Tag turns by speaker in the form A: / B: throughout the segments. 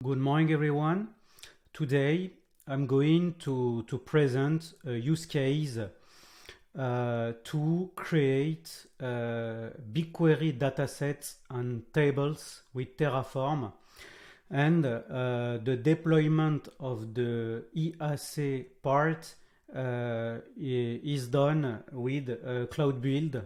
A: Good morning, everyone. Today, I'm going to present a use case to create BigQuery datasets and tables with Terraform, and the deployment of the IAC part is done with Cloud Build.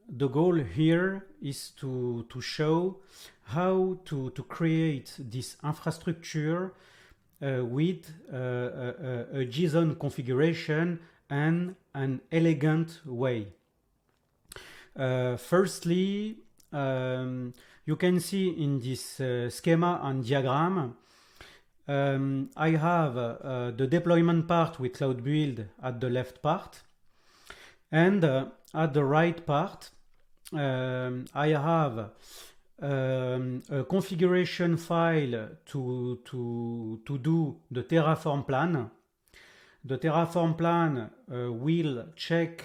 A: The goal here is to show how to create this infrastructure with a JSON configuration and an elegant way. Firstly, you can see in this schema and diagram, I have the deployment part with Cloud Build at the left part, and at the right part, I have a configuration file to do the Terraform plan. The Terraform plan will check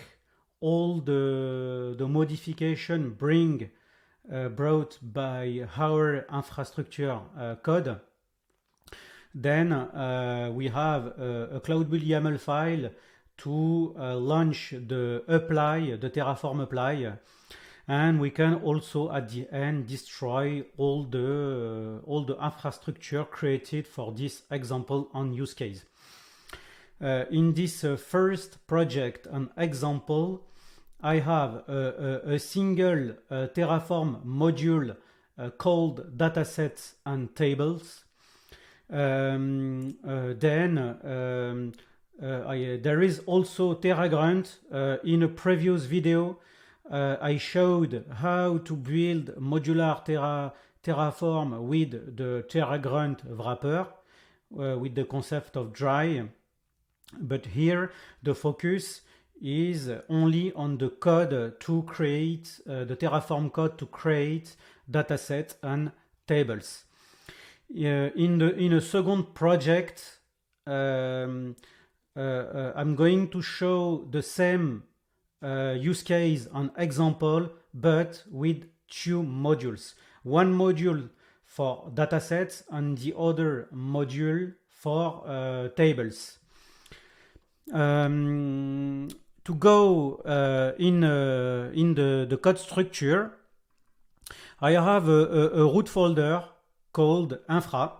A: all the modification brought by our infrastructure code. Then we have a Cloud Build YAML file to launch the Terraform apply, and we can also at the end destroy all the infrastructure created for this example and use case. In this first project and example, I have a single Terraform module called datasets and tables. There is also TerraGrunt. In a previous video, I showed how to build modular Terraform with the TerraGrunt wrapper, with the concept of dry. But here, the focus is only on the code to create, the Terraform code to create datasets and tables. In a second project, I'm going to show the same use case and example, but with two modules. One module for datasets and the other module for tables. To go in the code structure, I have a root folder called infra.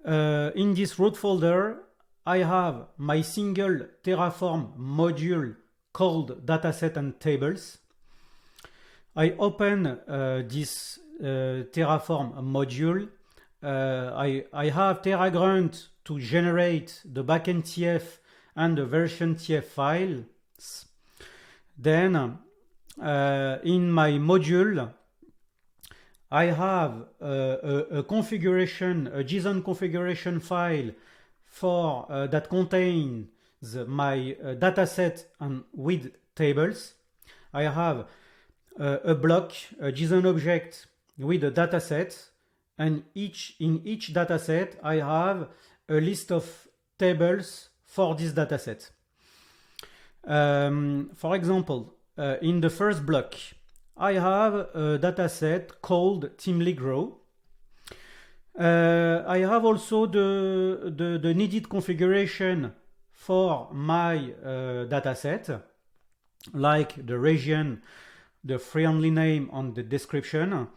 A: In this root folder, I have my single Terraform module called dataset and tables. I open this Terraform module. I have TerraGrunt to generate the backend TF and the version TF files. Then in my module, I have a JSON configuration file for that contains my dataset and with tables. I have a block, a JSON object with a dataset, and in each dataset I have a list of tables for this dataset. For example, in the first block, I have a dataset called TeamLeague. I have also the needed configuration for my dataset, like the region, the friendly name on the description.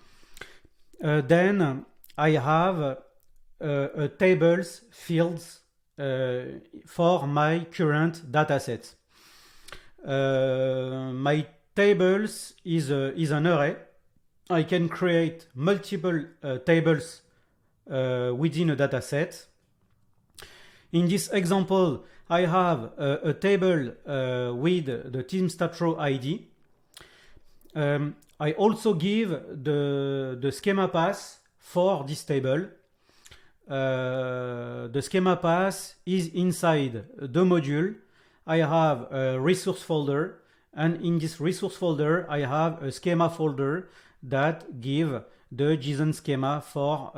A: Then I have a tables fields for my current dataset. My tables is an array. I can create multiple tables within a dataset. In this example, I have a table with the TeamStatRow ID. I also give the schema path for this table. The schema path is inside the module. I have a resource folder, and in this resource folder I have a schema folder that give the JSON schema for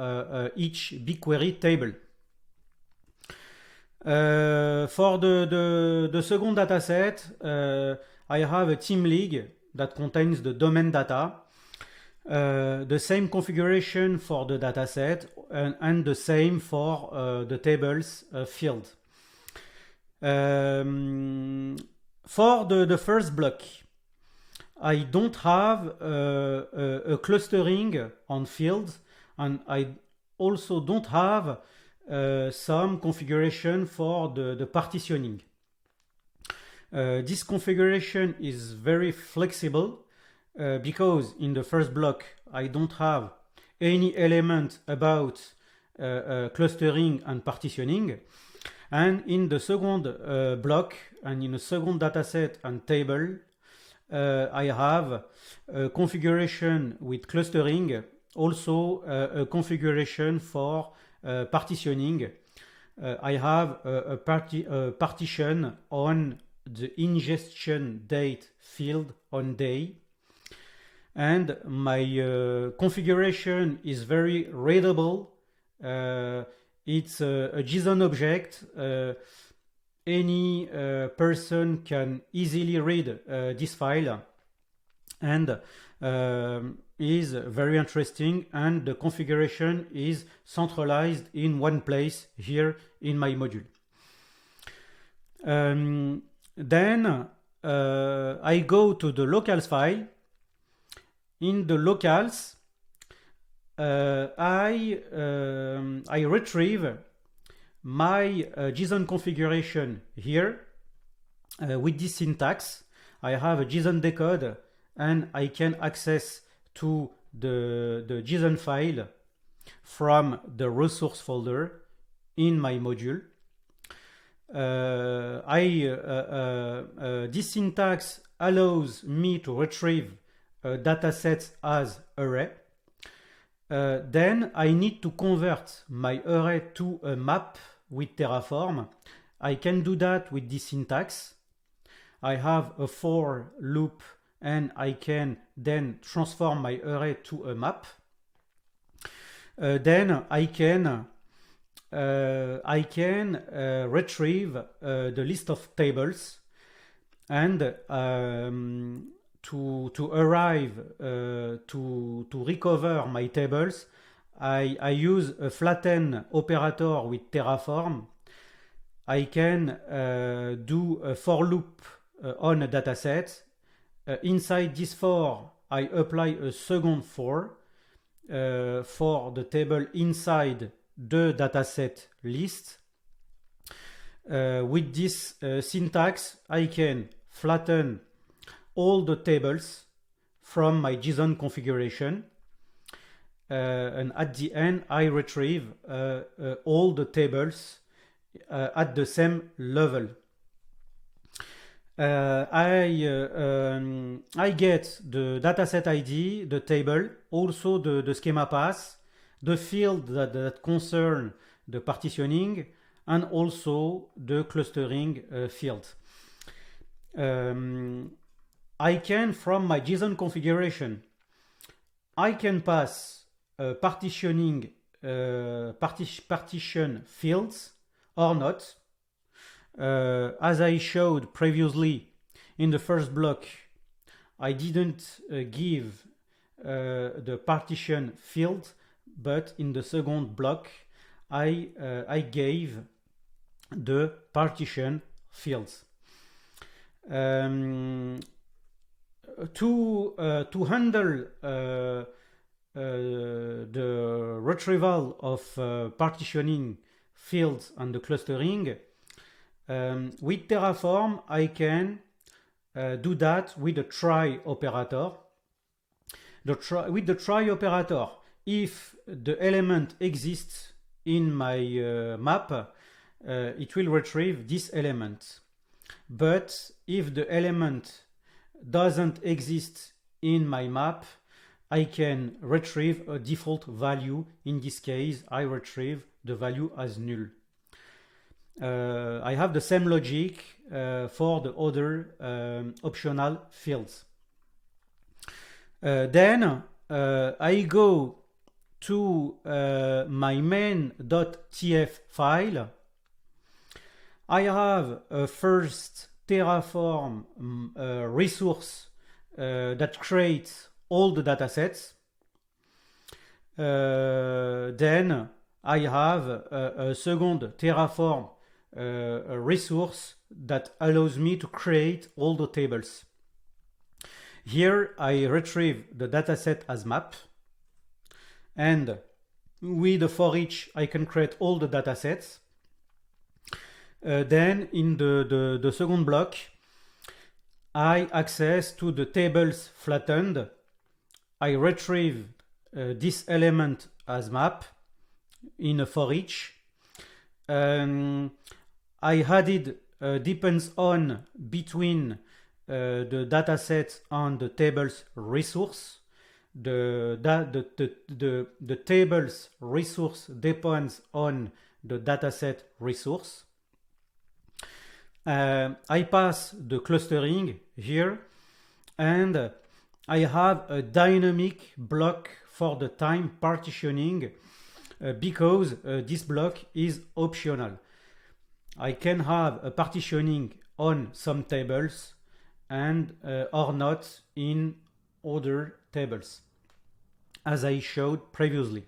A: each BigQuery table. For the second dataset, I have a TeamLeague that contains the domain data. The same configuration for the dataset and the same for the tables field. For the first block, I don't have a clustering on fields, and I also don't have some configuration for the partitioning. This configuration is very flexible because in the first block I don't have any element about clustering and partitioning, and in the second block and in the second dataset and table I have a configuration with clustering, also a configuration for partitioning. I have a partition on the ingestion date field on day, and my configuration is very readable. It's a JSON object. Any person can easily read this file, and is very interesting, and the configuration is centralized in one place here in my module. Then I go to the locals file. In the locals, I retrieve my JSON configuration here with this syntax. I have a JSON decode, and I can access to the JSON file from the resource folder in my module. This syntax allows me to retrieve datasets as array. Then I need to convert my array to a map with Terraform. I can do that with this syntax. I have a for loop, and I can then transform my array to a map. Then I can retrieve the list of tables, and to arrive to recover my tables, I use a flatten operator with Terraform. I can do a for loop on a dataset. Inside this for, I apply a second for the table inside the dataset list. With this syntax, I can flatten all the tables from my JSON configuration, and at the end I retrieve all the tables at the same level. I get the dataset ID, the table, also the schema path, the field that concern the partitioning, and also the clustering field. I can, from my JSON configuration, I can pass partition fields or not. As I showed previously in the first block, I didn't give the partition field, but in the second block I gave the partition fields. To handle the retrieval of partitioning fields and the clustering, with Terraform I can do that with a try operator. With the try operator, if the element exists in my map, it will retrieve this element. But if the element doesn't exist in my map, I can retrieve a default value. In this case, I retrieve the value as null. I have the same logic for the other optional fields. Then I go to my main.tf file. I have a first Terraform resource that creates all the datasets. then I have a second Terraform a resource that allows me to create all the tables. Here I retrieve the dataset as map, and with the for each I can create all the datasets. Then in the second block I access to the tables flattened. I retrieve this element as map in a for each. I added depends on between the dataset and the tables resource. The tables resource depends on the dataset resource. I pass the clustering here, and I have a dynamic block for the time partitioning because this block is optional. I can have a partitioning on some tables and or not in other tables, as I showed previously.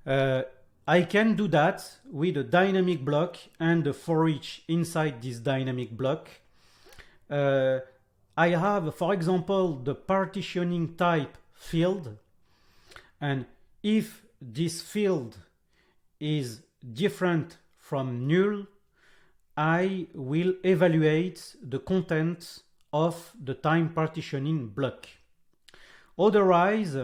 A: I can do that with a dynamic block and a for each inside this dynamic block. I have, for example, the partitioning type field, and if this field is different from null, I will evaluate the content of the time partitioning block. Otherwise,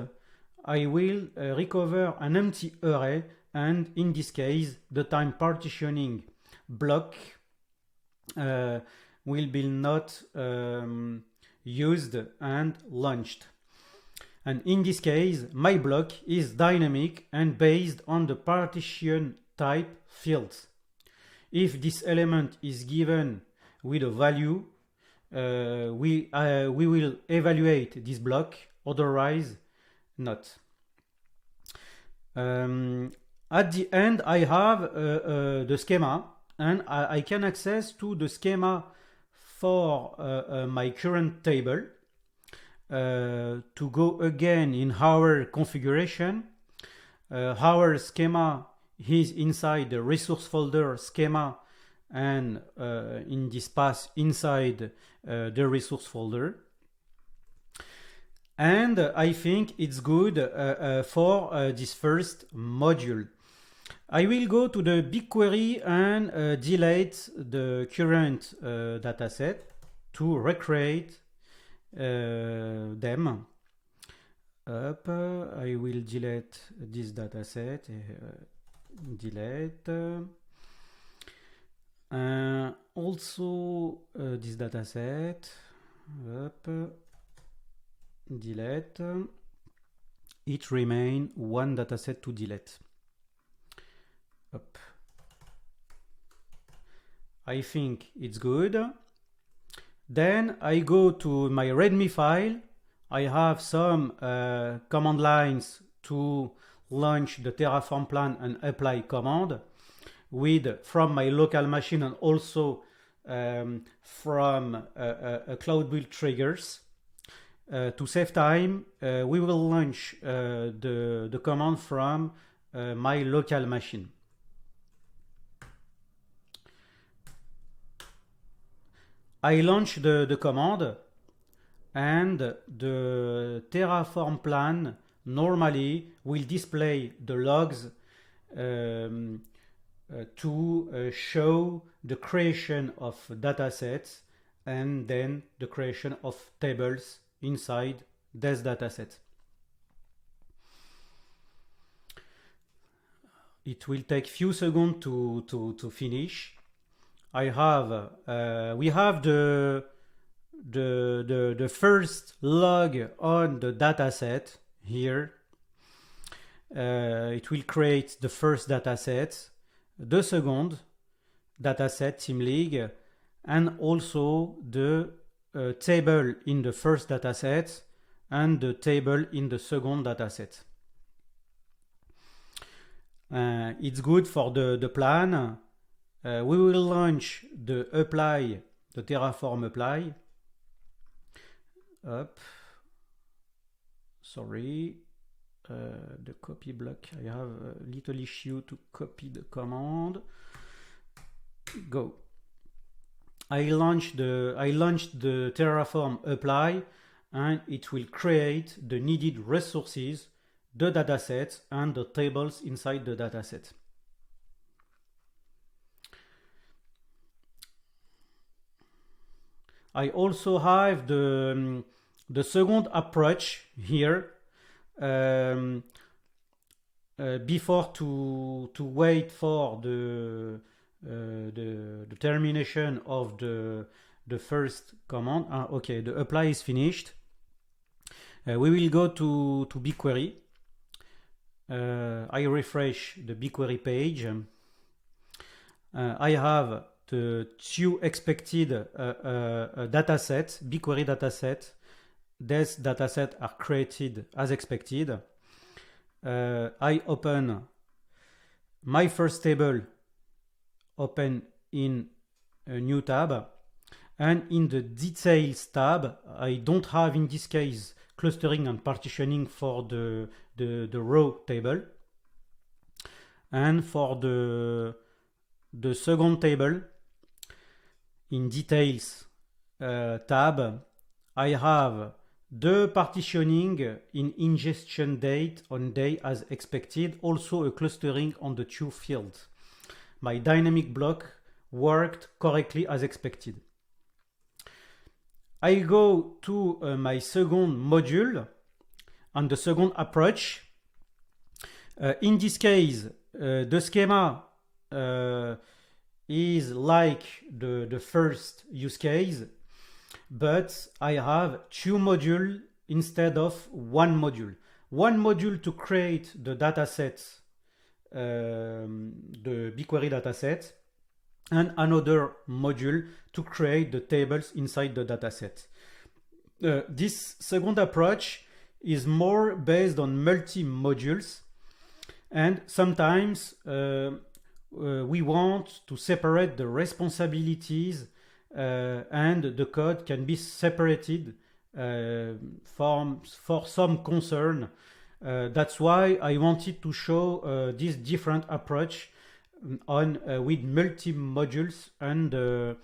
A: I will recover an empty array, and in this case, the time partitioning block will be not used and launched. And in this case, my block is dynamic and based on the partition type fields. If this element is given with a value, we will evaluate this block, otherwise not. At the end, I have the schema, and I can access to the schema for my current table. To go again in our configuration, our schema is inside the resource folder schema, and in this path inside the resource folder. And I think it's good for this first module. I will go to the BigQuery and delete the current dataset to recreate them. I will delete this dataset. Delete. Also this dataset. Delete. It remains one dataset to delete. I think it's good. Then I go to my README file. I have some command lines to launch the Terraform plan and apply command from my local machine, and also from Cloud Build triggers. To save time, we will launch the command from my local machine. I launch the command, and the Terraform plan normally will display the logs to show the creation of datasets and then the creation of tables inside this dataset. It will take few seconds to finish. We have the first log on the dataset here. It will create the first dataset, the second dataset Team League, and also the table in the first dataset and the table in the second dataset. It's good for the plan. We will launch the Terraform apply. Sorry. the copy block. I have a little issue to copy the command. Go. I launched the Terraform apply, and it will create the needed resources, the datasets, and the tables inside the dataset. I also have the second approach here. Before to wait for the termination of the first command. Okay, the apply is finished. We will go to BigQuery. I refresh the BigQuery page. I have the two expected datasets, BigQuery dataset. These datasets are created as expected. I open my first table, open in a new tab, and in the details tab, I don't have in this case clustering and partitioning for the row table. And for the second table, in details tab, I have the partitioning in ingestion date on day as expected, also a clustering on the two fields. My dynamic block worked correctly as expected. I go to my second module and the second approach. In this case, the schema is like the first use case, but I have two modules instead of one module. One module to create the dataset, the BigQuery dataset, and another module to create the tables inside the dataset. This second approach is more based on multi-modules, and sometimes we want to separate the responsibilities and the code can be separated for some concern. That's why I wanted to show this different approach on with multi-modules, and the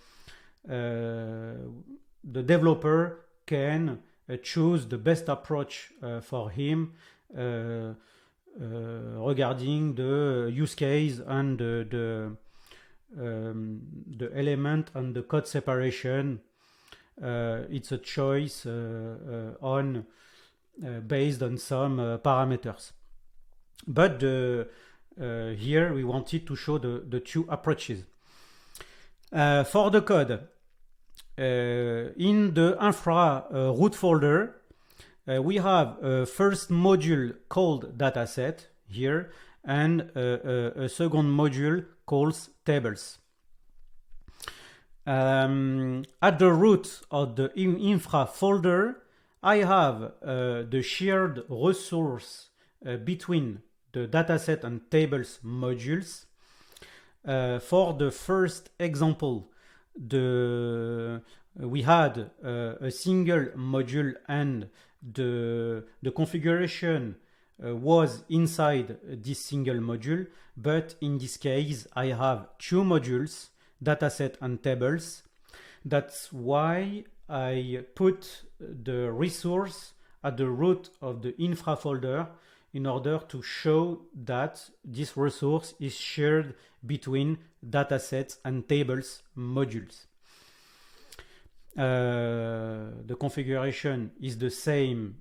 A: developer can choose the best approach for him regarding the use case and the element and the code separation. It's a choice based on some parameters. But here we wanted to show the two approaches. For the code, in the infra root folder, we have a first module called dataset here, and a second module called tables. At the root of the infra folder, I have the shared resource between the dataset and tables modules. For the first example, we had a single module, and the configuration was inside this single module, but in this case I have two modules, dataset and tables. That's why I put the resource at the root of the infra folder, in order to show that this resource is shared between datasets and tables modules. The configuration is the same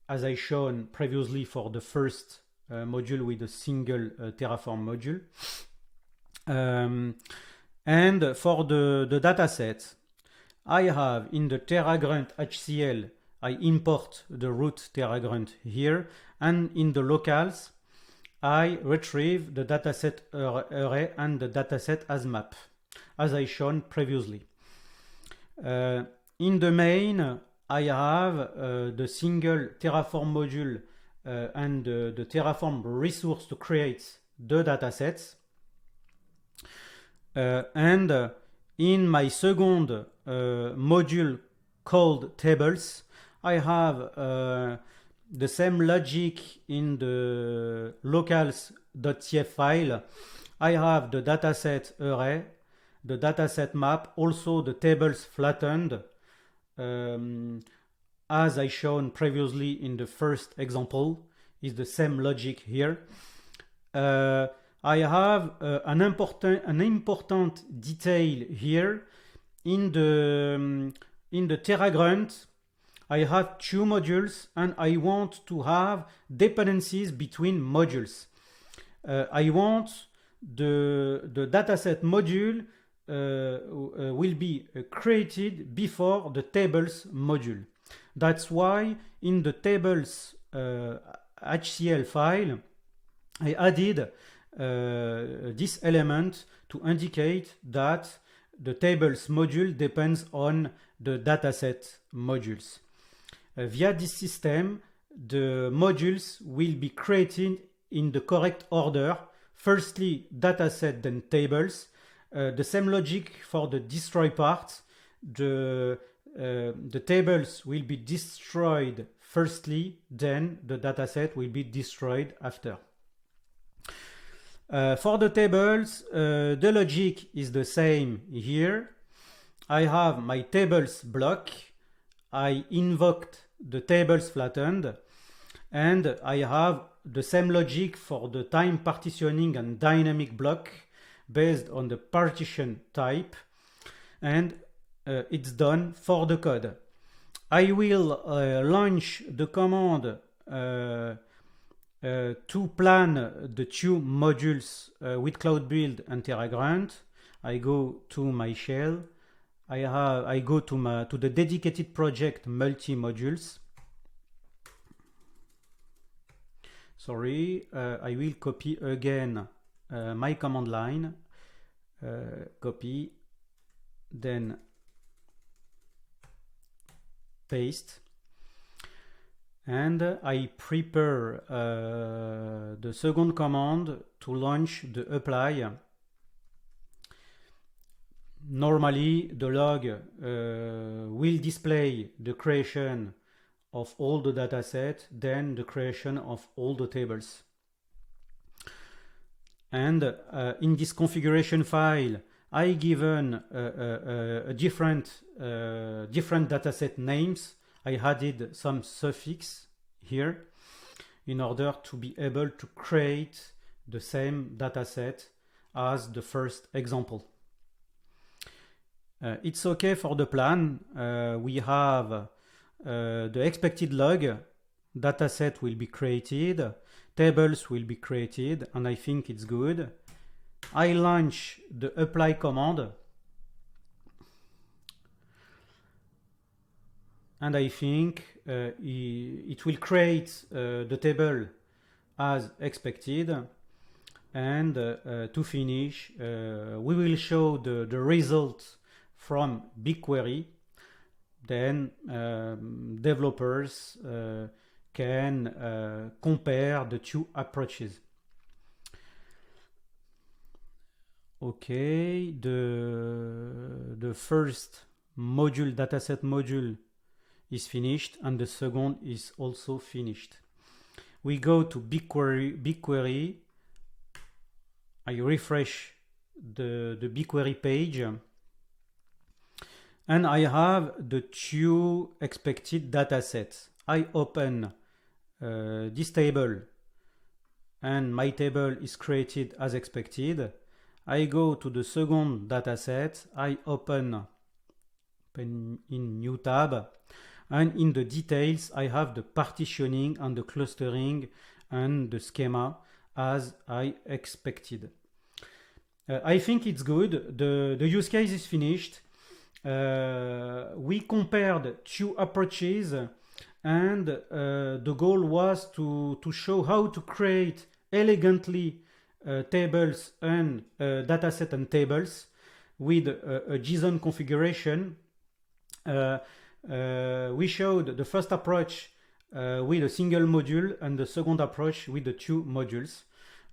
A: as I shown previously for the first module with a single Terraform module. And for the dataset, I have in the TerraGrunt HCL, I import the root TerraGrunt here, and in the locals, I retrieve the dataset array and the dataset as map, as I shown previously. In the main, I have the single Terraform module and the Terraform resource to create the datasets. And in my second module called tables, I have the same logic in the locals.tf file. I have the dataset array, the dataset map, also the tables flattened, as I shown previously in the first example. Is the same logic here. I have an important detail here in the TerraGrunt. I have two modules and I want to have dependencies between modules. I want the dataset module will be created before the tables module. That's why in the tables HCL file I added this element to indicate that the tables module depends on the dataset modules. Via this system, the modules will be created in the correct order. Firstly, dataset, then tables. The same logic for the destroy part. The tables will be destroyed firstly, then the dataset will be destroyed after. For the tables, the logic is the same here. I have my tables block. I invoked the tables flattened, and I have the same logic for the time partitioning and dynamic block based on the partition type, and it's done for the code. I will launch the command to plan the two modules with Cloud Build and TerraGrunt. I go to my shell. I go to the dedicated project multi-modules. Sorry, I will copy again my command line. Copy, then paste, and I prepare the second command to launch the apply. Normally the log will display the creation of all the dataset, then the creation of all the tables. And in this configuration file, I given different dataset names. I added some suffix here in order to be able to create the same dataset as the first example. It's okay for the plan. We have the expected log, dataset will be created, tables will be created, and I think it's good. I launch the apply command, and I think it will create the table as expected. And to finish, we will show the result from BigQuery. Then developers can compare the two approaches. Okay, the first module, dataset module, is finished, and the second is also finished. We go to BigQuery. I refresh the BigQuery page, and I have the two expected datasets. I open this table, and my table is created as expected. I go to the second dataset. I open in new tab, and in the details I have the partitioning and the clustering and the schema as I expected. I think it's good. The use case is finished. We compared two approaches, and the goal was to show how to create elegantly tables and dataset and tables with a JSON configuration. We showed the first approach with a single module and the second approach with the two modules,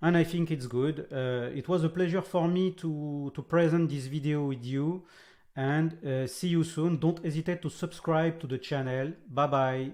A: and I think it's good. It was a pleasure for me to present this video with you, and see you soon. Don't hesitate to subscribe to the channel. Bye bye.